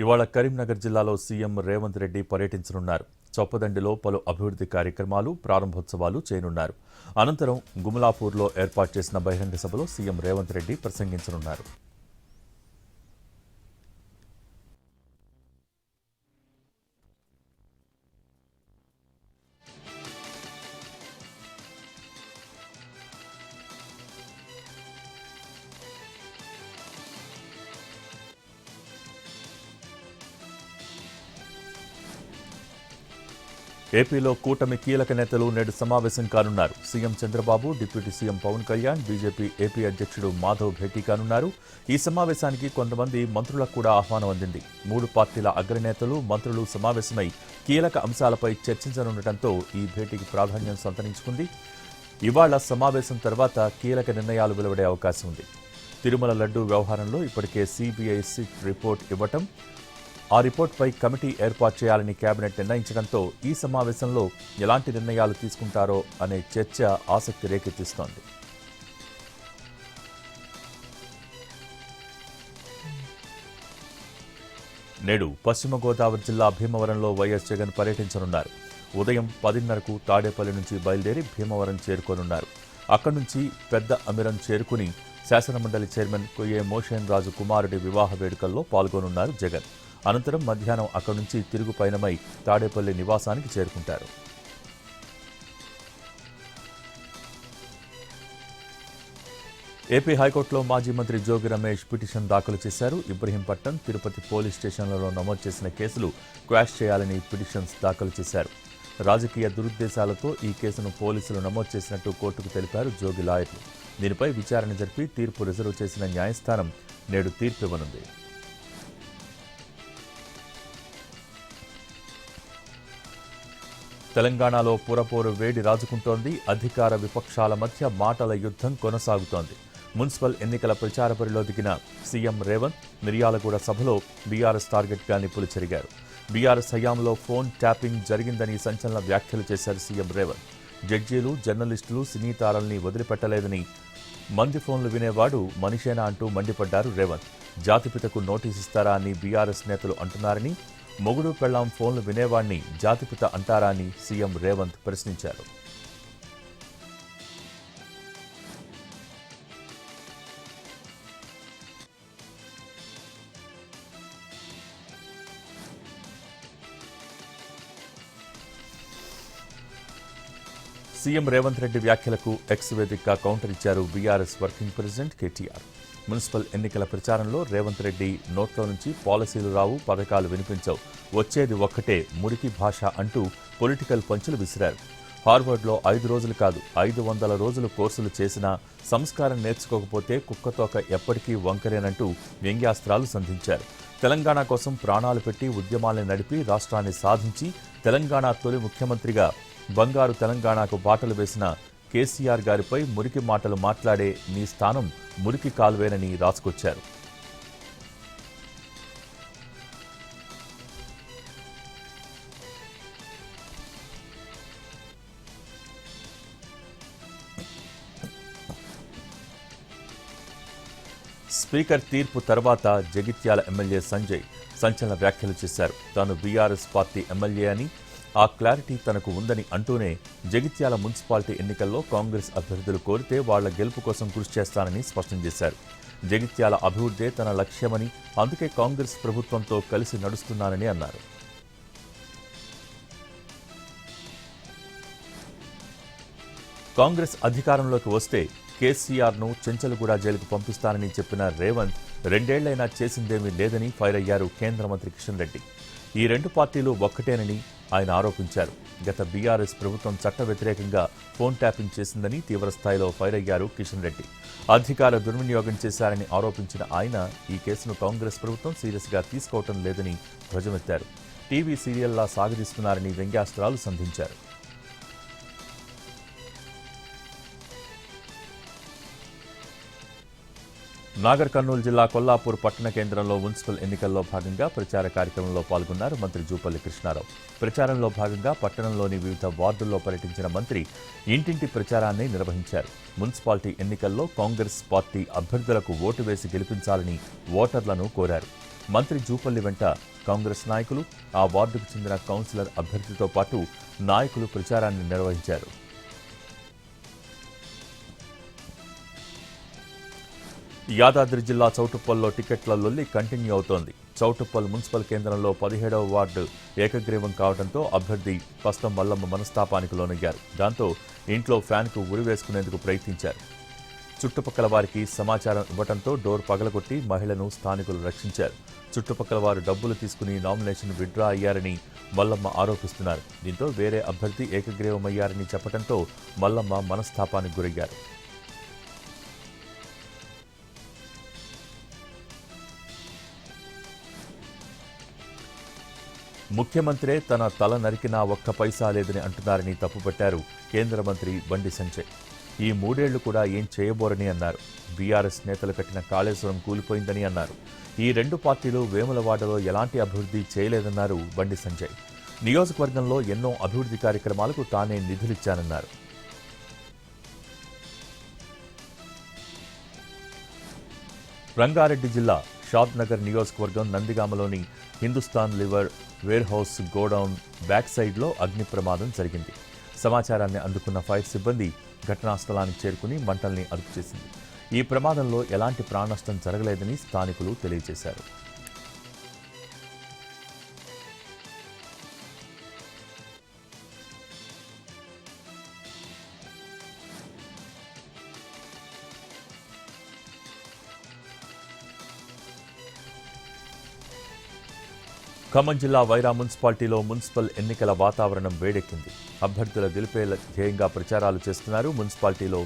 ఇవాళ కరీంనగర్ జిల్లాలో సీఎం రేవంత్ రెడ్డి పర్యటించనున్నారు. చొప్పదండిలో పలు అభివృద్ధి కార్యక్రమాలు, ప్రారంభోత్సవాలు చేయనున్నారు. అనంతరం గుమలాపూర్లో ఏర్పాటు చేసిన బహిరంగ సభలో సీఎం రేవంత్ రెడ్డి ప్రసంగించనున్నారు. ఏపీలో కూటమి కీలక నేతలు నేడు సమావేశం కానున్నారు. CM Chandrababu, deputy CM Pawan Kalyan, BJP AP అధ్యక్షుడు మాధవ్ భేటీ కానున్నారు. ఈ సమావేశానికి కొంతమంది మంత్రులకు కూడా ఆహ్వానం అందింది. 3 పార్టీల అగ్రనేతలు, మంత్రులు సమావేశమై కీలక అంశాలపై చర్చించనుండటంతో ఈ భేటీకి ప్రాధాన్యం సంతరించుకుంది. ఇవాళ సమావేశం తర్వాత కీలక నిర్ణయాలు వెలువడే అవకాశం ఉంది. తిరుమల లడ్డూ వ్యవహారంలో ఇప్పటికే సీబీఐ సిట్ రిపోర్ట్ ఇవ్వటం, ఆ రిపోర్టుపై కమిటీ ఏర్పాటు చేయాలని కేబినెట్ నిర్ణయించడంతో ఈ సమావేశంలో ఎలాంటి నిర్ణయాలు తీసుకుంటారో అనే చర్చ ఆసక్తి రేకెత్తిస్తోంది. నేడు పశ్చిమ గోదావరి జిల్లా భీమవరంలో వైఎస్ జగన్ పర్యటించనున్నారు. ఉదయం 10:30కు తాడేపల్లి నుంచి బయలుదేరి భీమవరం చేరుకోనున్నారు. అక్కడి నుంచి పెద్ద అమిరం చేరుకుని శాసనమండలి చైర్మన్ కొయ్యే మోషన్ రాజు కుమారుడి వివాహ వేడుకల్లో పాల్గొనున్నారు జగన్. అనంతరం మధ్యాహ్నం అక్కడి నుంచి తిరుగు పయనమై తాడేపల్లి నివాసానికి చేరుకుంటారు. ఏపీ హైకోర్టులో మాజీ మంత్రి జోగి రమేష్ పిటిషన్ దాఖలు చేశారు. ఇబ్రహీంపట్నం, తిరుపతి పోలీస్ స్టేషన్లలో నమోదు చేసిన కేసులు క్వాష్ చేయాలని పిటిషన్స్ దాఖలు చేశారు. రాజకీయ దురుద్దేశాలతో ఈ కేసును పోలీసులు నమోదు చేసినట్టు కోర్టుకు తెలిపారు జోగి లాయర్లు. దీనిపై విచారణ జరిపి తీర్పు రిజర్వ్ చేసిన న్యాయస్థానం నేడు తీర్పు ఇవ్వనుంది. తెలంగాణలో పురపోరు వేడి రాజుకుంటోంది. అధికార విపక్షాల మధ్య మాటల యుద్ధం కొనసాగుతోంది. మున్సిపల్ ఎన్నికల ప్రచార బరిలో దిగిన సీఎం రేవంత్ మిర్యాలగూడ సభలో బీఆర్ఎస్ టార్గెట్గా నిప్పులు చెరిగారు. బీఆర్ఎస్ హయాంలో ఫోన్ ట్యాపింగ్ జరిగిందని సంచలన వ్యాఖ్యలు చేశారు సీఎం రేవంత్. జడ్జీలు, జర్నలిస్టులు, సినీ తారల్ని వదిలిపెట్టలేదని, మంది ఫోన్లు వినేవాడు మనిషేనా అంటూ మండిపడ్డారు రేవంత్. జాతిపితకు నోటీసిస్తారా అని బీఆర్ఎస్ నేతలు అంటున్నారని, మొగుడు పెళ్లాం ఫోన్లు వినేవాణ్ణి జాతిపిత అంటారా అని సీఎం రేవంత్ ప్రశ్నించారు. సీఎం రేవంత్ రెడ్డి వ్యాఖ్యలకు ఎక్స్ వేదికగా కౌంటర్ ఇచ్చారు BRS working president KTR. Municipal ఎన్నికల ప్రచారంలో రేవంత్ రెడ్డి నోట్లో నుంచి పాలసీలు రావు, పథకాలు వినిపించవు, వచ్చేది ఒక్కటే మురికి భాష అంటూ పొలిటికల్ పంచులు విసిరారు. హార్వర్డ్లో 5 రోజులు కాదు 500 రోజులు కోర్సులు చేసినా సంస్కారం నేర్చుకోకపోతే కుక్కతోక ఎప్పటికీ వంకరేనంటూ వ్యంగ్యాస్త్రాలు సంధించారు. తెలంగాణ కోసం ప్రాణాలు పెట్టి ఉద్యమాల్ని నడిపి రాష్ట్రాన్ని సాధించి తెలంగాణ తొలి ముఖ్యమంత్రిగా బంగారు తెలంగాణకు బాటలు వేసిన కేసీఆర్ గారిపై మురికి మాటలు మాట్లాడే నీ స్థానం మురికి కాల్వేనని రాసుకొచ్చారు. స్పీకర్ తీర్పు తర్వాత జగిత్యాల ఎమ్మెల్యే సంజయ్ సంచలన వ్యాఖ్యలు చేశారు. తాను బీఆర్ఎస్ పార్టీ ఎమ్మెల్యే అని, ఆ క్లారిటీ తనకు ఉందని అంటూనే జగిత్యాల మున్సిపాలిటీ ఎన్నికల్లో కాంగ్రెస్ అభ్యర్థులు కోరితే వాళ్ల గెలుపు కోసం కృషి చేస్తానని స్పష్టం చేశారు. జగిత్యాల అభివృద్ధే తన లక్ష్యమని, అందుకే కాంగ్రెస్ ప్రభుత్వంతో కలిసి నడుస్తున్నానని అన్నారు. కాంగ్రెస్ అధికారంలోకి వస్తే కేసీఆర్ను చెంచల్గూడ జైలుకు పంపిస్తానని చెప్పిన రేవంత్ 2 ఏళ్లైనా చేసిందేమీ లేదని ఫైర్ అయ్యారు కేంద్ర మంత్రి కిషన్ రెడ్డి. ఈ 2 పార్టీలు ఒక్కటేనని ఆయన ఆరోపించారు. గత బీఆర్ఎస్ ప్రభుత్వం చట్ట వ్యతిరేకంగా ఫోన్ ట్యాపింగ్ చేసిందని తీవ్రస్థాయిలో ఫైర్ అయ్యారు కిషన్ రెడ్డి. అధికార దుర్వినియోగం చేశారని ఆరోపించిన ఆయన ఈ కేసును కాంగ్రెస్ ప్రభుత్వం సీరియస్గా తీసుకోవటం లేదని ధ్వజమెత్తారు. టీవీ సీరియల్లా సాగదీస్తున్నారని వ్యంగ్యాస్త్రాలు సంధించారు. నాగర్ కర్నూలు జిల్లా కొల్లాపూర్ పట్టణ కేంద్రంలో మున్సిపల్ ఎన్నికల్లో భాగంగా ప్రచార కార్యక్రమంలో పాల్గొన్నారు మంత్రి జూపల్లి కృష్ణారావు. ప్రచారంలో భాగంగా పట్టణంలోని వివిధ వార్డుల్లో పర్యటించిన మంత్రి ఇంటింటి ప్రచారాన్ని నిర్వహించారు. మున్సిపాలిటీ ఎన్నికల్లో కాంగ్రెస్ పార్టీ అభ్యర్థులకు ఓటు వేసి గెలిపించాలని ఓటర్లను కోరారు. మంత్రి జూపల్లి వెంట కాంగ్రెస్ నాయకులు, ఆ వార్డుకు చెందిన కౌన్సిలర్ అభ్యర్థితో పాటు నాయకులు ప్రచారాన్ని నిర్వహించారు. యాదాద్రి జిల్లా చౌటుప్పల్లో టికెట్ల లొల్లి కంటిన్యూ అవుతోంది. చౌటుప్పల్ మున్సిపల్ కేంద్రంలో 17వ వార్డు ఏకగ్రీవం కావడంతో అభ్యర్థి పస్తం మల్లమ్మ మనస్తాపానికి లోనయ్యారు. దాంతో ఇంట్లో ఫ్యాన్కు ఉరివేసుకునేందుకు ప్రయత్నించారు. చుట్టుపక్కల వారికి సమాచారం ఇవ్వడంతో డోర్ పగలగొట్టి మహిళను స్థానికులు రక్షించారు. చుట్టుపక్కల వారు డబ్బులు తీసుకుని నామినేషన్ విత్డ్రా అయ్యారని మల్లమ్మ ఆరోపిస్తున్నారు. దీంతో వేరే అభ్యర్థి ఏకగ్రీవమయ్యారని చెప్పడంతో మల్లమ్మ మనస్తాపానికి గురయ్యారు. ముఖ్యమంత్రే తన తల నరికినా ఒక్క పైసా లేదని అంటున్నారని తప్పుపట్టారు కేంద్ర మంత్రి బండి సంజయ్. ఈ 3 ఏళ్లు కూడా ఏం చేయబోరని అన్నారు. బీఆర్ఎస్ నేతలు కట్టిన కాళేశ్వరం కూలిపోయిందని అన్నారు. ఈ 2 పార్టీలు వేములవాడలో ఎలాంటి అభివృద్ధి చేయలేదన్నారు బండి సంజయ్. నియోజకవర్గంలో ఎన్నో అభివృద్ధి కార్యక్రమాలకు తానే నిధులిచ్చానన్నారు. రంగారెడ్డి జిల్లా షాద్ నగర్ నియోజకవర్గం నందిగామలోని Hindustan Lever warehouse godown back సైడ్లో అగ్ని ప్రమాదం జరిగింది. సమాచారాన్ని అందుకున్న ఫైర్ సిబ్బంది ఘటనా స్థలానికి చేరుకుని మంటల్ని అదుపు చేసింది. ఈ ప్రమాదంలో ఎలాంటి ప్రాణనష్టం జరగలేదని స్థానికులు తెలియజేశారు. ఖమ్మం జిల్లా వైరా మున్సిపాలిటీలో మున్సిపల్ ఎన్నికల వాతావరణం వేడెక్కింది. అభ్యర్థుల గెలుపే ధ్యేయంగా ప్రచారాలు చేస్తున్నారు. మున్సిపాలిటీలో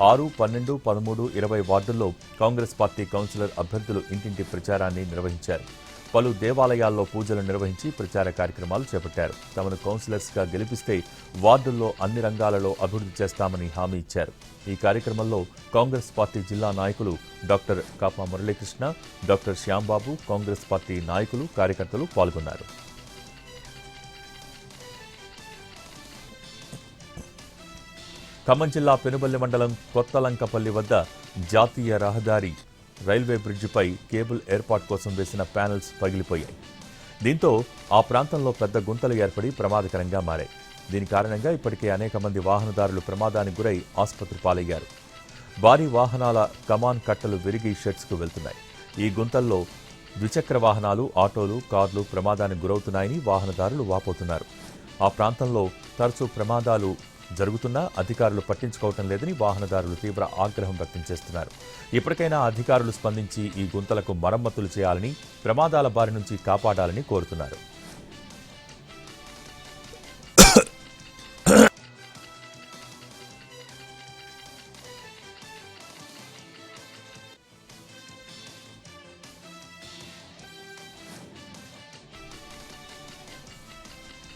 6, 12, 13, 20 వార్డుల్లో కాంగ్రెస్ పార్టీ కౌన్సిలర్ అభ్యర్థులు ఇంటింటి ప్రచారాన్ని నిర్వహించారు. పలు దేవాలయాల్లో పూజలు నిర్వహించి ప్రచార కార్యక్రమాలు చేపట్టారు. తమను కౌన్సిలర్స్గా గెలిపిస్తే వార్డుల్లో అన్ని రంగాలలో అభివృద్ధి చేస్తామని హామీ ఇచ్చారు. ఈ కార్యక్రమంలో కాంగ్రెస్ పార్టీ జిల్లా నాయకులు doctor Kapa Muralikrishna, doctor Shyambabu, Congress party నాయకులు, కార్యకర్తలు పాల్గొన్నారు. ఖమ్మం జిల్లా పెనుబల్లి మండలం కొత్తలంకపల్లి వద్ద జాతీయ రహదారి రైల్వే బ్రిడ్జిపై కేబుల్ ఏర్పాటు కోసం వేసిన ప్యానెల్స్ పగిలిపోయాయి. దీంతో ఆ ప్రాంతంలో పెద్ద గుంతలు ఏర్పడి ప్రమాదకరంగా మారాయి. దీని కారణంగా ఇప్పటికే అనేక మంది వాహనదారులు ప్రమాదానికి గురై ఆసుపత్రి పాలయ్యారు. భారీ వాహనాల కమాన్ కట్టలు విరిగి షెడ్స్కు వెళ్తున్నాయి. ఈ గుంతల్లో ద్విచక్ర వాహనాలు, ఆటోలు, కార్లు ప్రమాదానికి గురవుతున్నాయని వాహనదారులు వాపోతున్నారు. ఆ ప్రాంతంలో తరచూ ప్రమాదాలు జరుగుతున్నా అధికారులు పట్టించుకోవటం లేదని వాహనదారులు తీవ్ర ఆగ్రహం వ్యక్తం చేస్తున్నారు. ఇప్పటికైనా అధికారులు స్పందించి ఈ గుంతలకు మరమ్మతులు చేయాలని, ప్రమాదాల బారి నుంచి కాపాడాలని కోరుతున్నారు.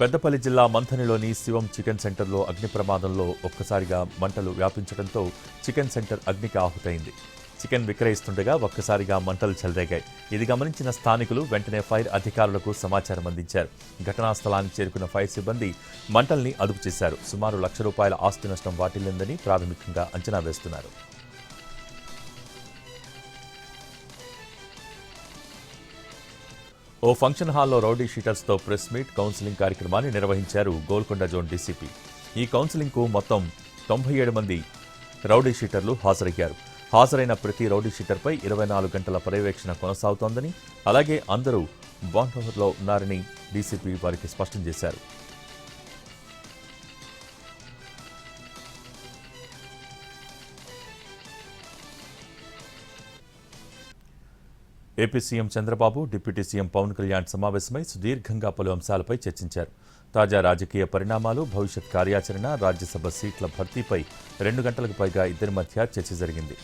పెద్దపల్లి జిల్లా మంథనిలోని శివం చికెన్ సెంటర్లో అగ్ని ప్రమాదంలో ఒక్కసారిగా మంటలు వ్యాపించడంతో చికెన్ సెంటర్ అగ్నికి ఆహుతైంది. చికెన్ విక్రయిస్తుండగా ఒక్కసారిగా మంటలు చెలరేగాయి. ఇది గమనించిన స్థానికులు వెంటనే ఫైర్ అధికారులకు సమాచారం అందించారు. ఘటనా స్థలానికి చేరుకున్న ఫైర్ సిబ్బంది మంటల్ని అదుపు చేశారు. సుమారు ₹1,00,000 ఆస్తి నష్టం వాటిల్లిందని ప్రాథమికంగా అంచనా వేస్తున్నారు. ఓ ఫంక్షన్ హాల్లో రౌడీ షీటర్స్తో ప్రెస్ మీట్, కౌన్సిలింగ్ కార్యక్రమాన్ని నిర్వహించారు గోల్కొండ జోన్ డీసీపీ. ఈ కౌన్సిలింగ్కు మొత్తం 97 మంది రౌడీ షీటర్లు హాజరయ్యారు. హాజరైన ప్రతి రౌడీ షీటర్పై 24 గంటల పర్యవేక్షణ కొనసాగుతోందని, అలాగే అందరూ బాండ్ ఓవర్లో ఉన్నారని డీసీపీ వారికి స్పష్టం చేశారు. AP CM Chandrababu, deputy CM Pawan Kalyan సమావేశమై సుదీర్ఘంగా పలు అంశాలపై చర్చించారు. తాజా రాజకీయ పరిణామాలు, భవిష్యత్ కార్యాచరణ, రాజ్యసభ సీట్ల భర్తీపై 2 గంటలకు పైగా ఇద్దరి మధ్య చర్చ జరిగింది.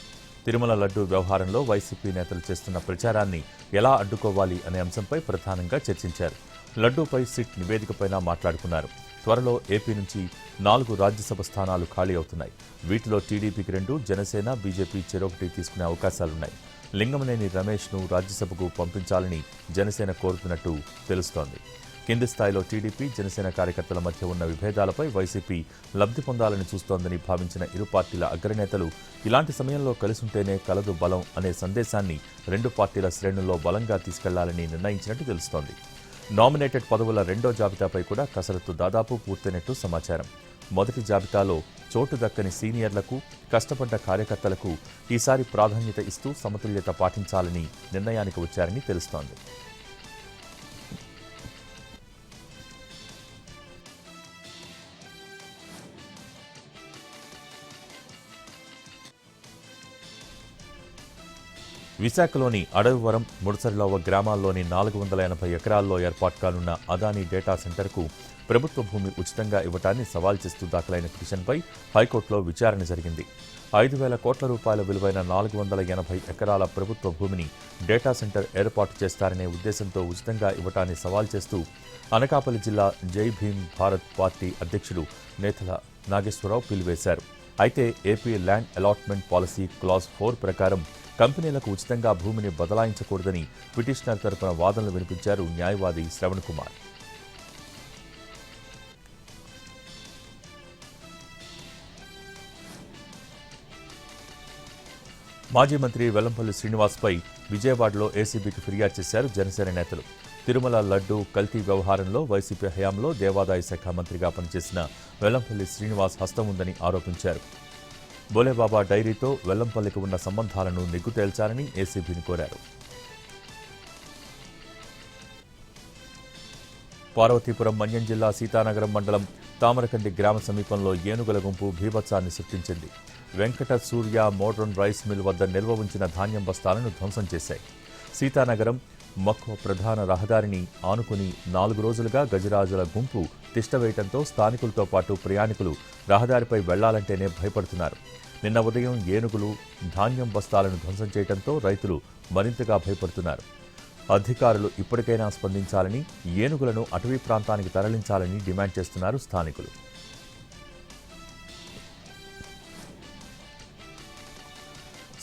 తిరుమల లడ్డూ వ్యవహారంలో వైసీపీ నేతలు చేస్తున్న ప్రచారాన్ని ఎలా అడ్డుకోవాలి అనే అంశంపై ప్రధానంగా చర్చించారు. లడ్డూపై సిట్ నివేదికపైన మాట్లాడుకున్నారు. త్వరలో ఏపీ నుంచి 4 రాజ్యసభ స్థానాలు ఖాళీ అవుతున్నాయి. వీటిలో టీడీపీకి 2, జనసేన, బీజేపీ చెరొకటి తీసుకునే అవకాశాలున్నాయి. లింగమనేని రమేష్ను రాజ్యసభకు పంపించాలని జనసేన కోరుతున్నట్టు తెలుస్తోంది. కింది స్థాయిలో టీడీపీ జనసేన కార్యకర్తల మధ్య ఉన్న విభేదాలపై వైసీపీ లబ్ధి పొందాలని చూస్తోందని భావించిన ఇరు పార్టీల అగ్రనేతలు ఇలాంటి సమయంలో కలిసుంటేనే కలదు బలం అనే సందేశాన్ని రెండు పార్టీల శ్రేణుల్లో బలంగా తీసుకెళ్లాలని నిర్ణయించినట్టు తెలుస్తోంది. నామినేటెడ్ పదవుల రెండో జాబితాపై కూడా కసరత్తు దాదాపు పూర్తయినట్టు సమాచారం. మొదటి జాబితాలో చోటు దక్కని సీనియర్లకు, కష్టపడ్డ కార్యకర్తలకు ఈసారి ప్రాధాన్యత ఇస్తూ సమతుల్యత పాటించాలని నిర్ణయానికి వచ్చారని తెలుస్తోంది. విశాఖలోని అడవివరం, ముడసరిలోవ గ్రామాల్లోని 480 ఎకరాల్లో ఏర్పాటు కానున్న అదానీ డేటా సెంటర్కు ప్రభుత్వ భూమి ఉచితంగా ఇవ్వటాన్ని సవాల్ చేస్తూ దాఖలైన పిటిషన్పై హైకోర్టులో విచారణ జరిగింది. 5,000 కోట్ల రూపాయల విలువైన 480 ఎకరాల ప్రభుత్వ భూమిని డేటా సెంటర్ ఏర్పాటు చేస్తారనే ఉద్దేశంతో ఉచితంగా ఇవ్వటాన్ని సవాల్ చేస్తూ అనకాపల్లి జిల్లా జై భీమ్ భారత్ పార్టీ అధ్యక్షుడు నేతల నాగేశ్వరరావు పిలువేశారు. అయితే AP land allotment policy clause 4 ప్రకారం కంపెనీలకు ఉచితంగా భూమిని బదలాయించకూడదని పిటిషనర్ తరపున వాదనలు వినిపించారు న్యాయవాది శ్రవణ్ కుమార్. మాజీ మంత్రి వెల్లంపల్లి శ్రీనివాస్పై విజయవాడలో ఏసీబీకి ఫిర్యాదు చేశారు జనసేన నేతలు. తిరుమల లడ్డూ కల్తీ వ్యవహారంలో వైసీపీ హయాంలో దేవాదాయ శాఖ మంత్రిగా పనిచేసిన వెల్లంపల్లి శ్రీనివాస్ హస్తం ఉందని ఆరోపించారు. బోలేబాబా డైరీతో వెల్లంపల్లికి ఉన్న సంబంధాలను నిగ్గు తేల్చాలని ఏసీబీని కోరారు. పార్వతీపురం మన్యం జిల్లా సీతానగరం మండలం తామరకండి గ్రామ సమీపంలో ఏనుగుల గుంపు భీభత్సాన్ని సృష్టించింది. వెంకట సూర్య మోడ్రన్ రైస్ మిల్ వద్ద నిల్వ ఉంచిన ధాన్యం బస్తాలను ధ్వంసం చేశాయి. సీతానగరం మక్కువ ప్రధాన రహదారిని ఆనుకుని 4 రోజులుగా గజరాజుల గుంపు తిష్టవేయడంతో స్థానికులతో పాటు ప్రయాణికులు రహదారిపై వెళ్లాలంటేనే భయపడుతున్నారు. నిన్న ఉదయం ఏనుగులు ధాన్యం బస్తాలను ధ్వంసం చేయడంతో రైతులు మరింతగా భయపడుతున్నారు. అధికారులు ఇప్పటికైనా స్పందించాలని, ఏనుగులను అటవీ ప్రాంతానికి తరలించాలని డిమాండ్ చేస్తున్నారు స్థానికులు.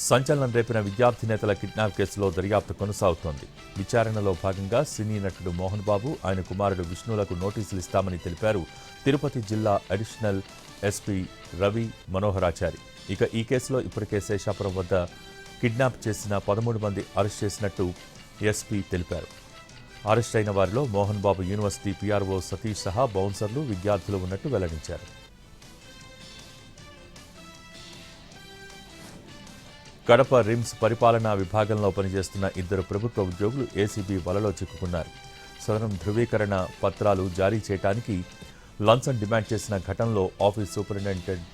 సంచలనం రేపిన విద్యార్థి నేతల కిడ్నాప్ కేసులో దర్యాప్తు కొనసాగుతోంది. విచారణలో భాగంగా సినీ నటుడు మోహన్ బాబు, ఆయన కుమారుడు విష్ణులకు నోటీసులు ఇస్తామని తెలిపారు తిరుపతి జిల్లా అడిషనల్ ఎస్పీ రవి మనోహరాచారి. ఇక ఈ కేసులో ఇప్పటికే శేషాపురం వద్ద కిడ్నాప్ చేసిన 13 మంది అరెస్ట్ చేసినట్టు ఎస్పీ తెలిపారు. అరెస్ట్ అయిన వారిలో మోహన్ బాబు యూనివర్సిటీ పీఆర్ఓ సతీష్ సహా బౌన్సర్లు, విద్యార్థులు ఉన్నట్టు వెల్లడించారు. కడప రిమ్స్ పరిపాలనా విభాగంలో పనిచేస్తున్న 2 ప్రభుత్వ ఉద్యోగులు ఏసీబీ వలలో చిక్కుకున్నారు. సదరం ధృవీకరణ పత్రాలు జారీ చేయడానికి లంచం డిమాండ్ చేసిన ఘటనలో office superintendent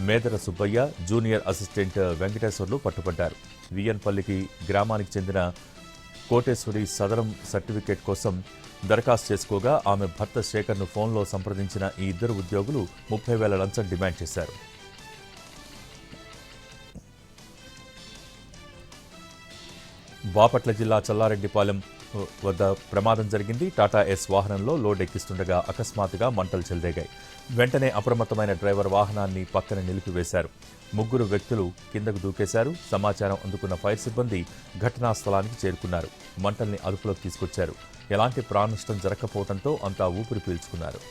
మేదర Subbaiah, junior assistant Venkateswarlu పట్టుబడ్డారు. వియన్పల్లికి గ్రామానికి చెందిన కోటేశ్వరి సదరం సర్టిఫికేట్ కోసం దరఖాస్తు చేసుకోగా ఆమె భర్త శేఖర్ను ఫోన్లో సంప్రదించిన ఈ 2 ఉద్యోగులు 30,000 లంచం డిమాండ్ చేశారు. బాపట్ల జిల్లా చల్లారెడ్డిపాలెం వద్ద ప్రమాదం జరిగింది. టాటా ఎస్ వాహనంలో లోడ్ ఎక్కిస్తుండగా అకస్మాత్తుగా మంటలు చెలరేగాయి. వెంటనే అప్రమత్తమైన డ్రైవర్ వాహనాన్ని పక్కన నిలిపివేశారు. 3 వ్యక్తులు కిందకు దూకేశారు. సమాచారం అందుకున్న ఫైర్ సిబ్బంది ఘటనా స్థలానికి చేరుకున్నారు. మంటల్ని అదుపులోకి తీసుకొచ్చారు. ఎలాంటి ప్రాణనష్టం జరగకపోవడంతో అంతా ఊపిరి పీల్చుకున్నారు.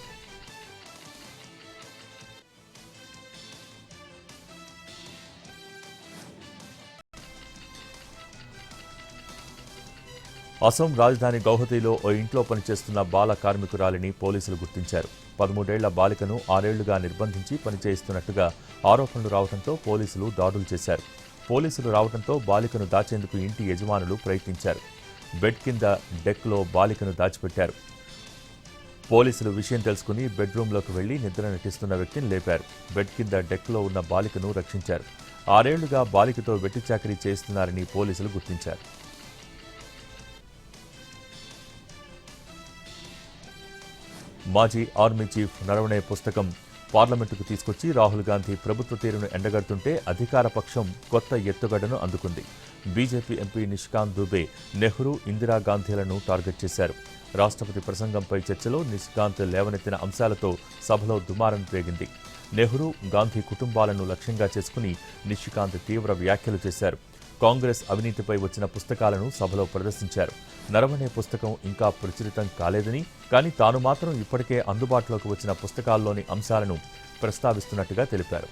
అసోం రాజధాని గౌహతిలో ఓ ఇంట్లో పనిచేస్తున్న బాల కార్మికురాలిని పోలీసులు గుర్తించారు. 13 ఏళ్ల బాలికను 6 ఏళ్లుగా నిర్బంధించి పనిచేయిస్తున్నట్టుగా ఆరోపణలు రావడంతో పోలీసులు దాడులు చేశారు. పోలీసులు రావడంతో బాలికను దాచేందుకు ఇంటి యజమానులు ప్రయత్నించారు. బెడ్ కింద డెక్లో బాలికను దాచిపెట్టారు. పోలీసులు విషయం తెలుసుకుని బెడ్రూంలోకి వెళ్లి నిద్ర నటిస్తున్న వ్యక్తిని లేపారు. బెడ్ కింద డెక్లో ఉన్న బాలికను రక్షించారు. 6 ఏళ్లుగా బాలికతో వెట్టి చాకరీ చేస్తున్నారని పోలీసులు గుర్తించారు. మాజీ ఆర్మీ చీఫ్ నరవణే పుస్తకం పార్లమెంటుకు తీసుకొచ్చి రాహుల్ గాంధీ ప్రభుత్వ తీరును ఎండగడుతుంటే అధికార పక్షం కొత్త ఎత్తుగడను అందుకుంది. బీజేపీ ఎంపీ నిషికాంత్ దుబే నెహ్రూ, ఇందిరాగాంధీలను టార్గెట్ చేశారు. రాష్ట్రపతి ప్రసంగంపై చర్చలో నిషికాంత్ లేవనెత్తిన అంశాలతో సభలో దుమారం రేగింది. నెహ్రూ, గాంధీ కుటుంబాలను లక్ష్యంగా చేసుకుని నిషికాంత్ తీవ్ర వ్యాఖ్యలు చేశారు. కాంగ్రెస్ అవినీతిపై వచ్చిన పుస్తకాలను సభలో ప్రదర్శించారు. నరవణే పుస్తకం ఇంకా ప్రచురితం కాలేదని, కానీ తాను మాత్రం ఇప్పటికే అందుబాటులోకి వచ్చిన పుస్తకాల్లోని అంశాలను ప్రస్తావిస్తున్నట్టుగా తెలిపారు.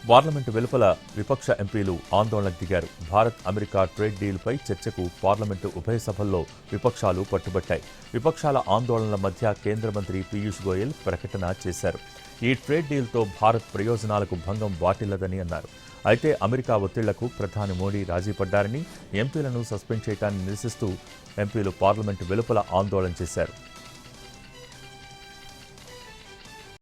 పార్లమెంటు వెలుపల విపక్ష ఎంపీలు ఆందోళనకు దిగారు. భారత్ అమెరికా ట్రేడ్ డీల్పై చర్చకు పార్లమెంటు ఉభయ సభల్లో విపక్షాలు పట్టుబట్టాయి. విపక్షాల ఆందోళనల మధ్య కేంద్ర మంత్రి పీయూష్ గోయల్ ప్రకటన చేశారు. ఈ ట్రేడ్ డీల్తో భారత్ ప్రయోజనాలకు భంగం వాటిల్లదని అన్నారు. అయితే అమెరికా ఒత్తిళ్లకు ప్రధాని మోడీ రాజీపడ్డారని, ఎంపీలను సస్పెండ్ చేయడాన్ని నిరసిస్తూ ఎంపీలు పార్లమెంటు వెలుపల ఆందోళన చేశారు.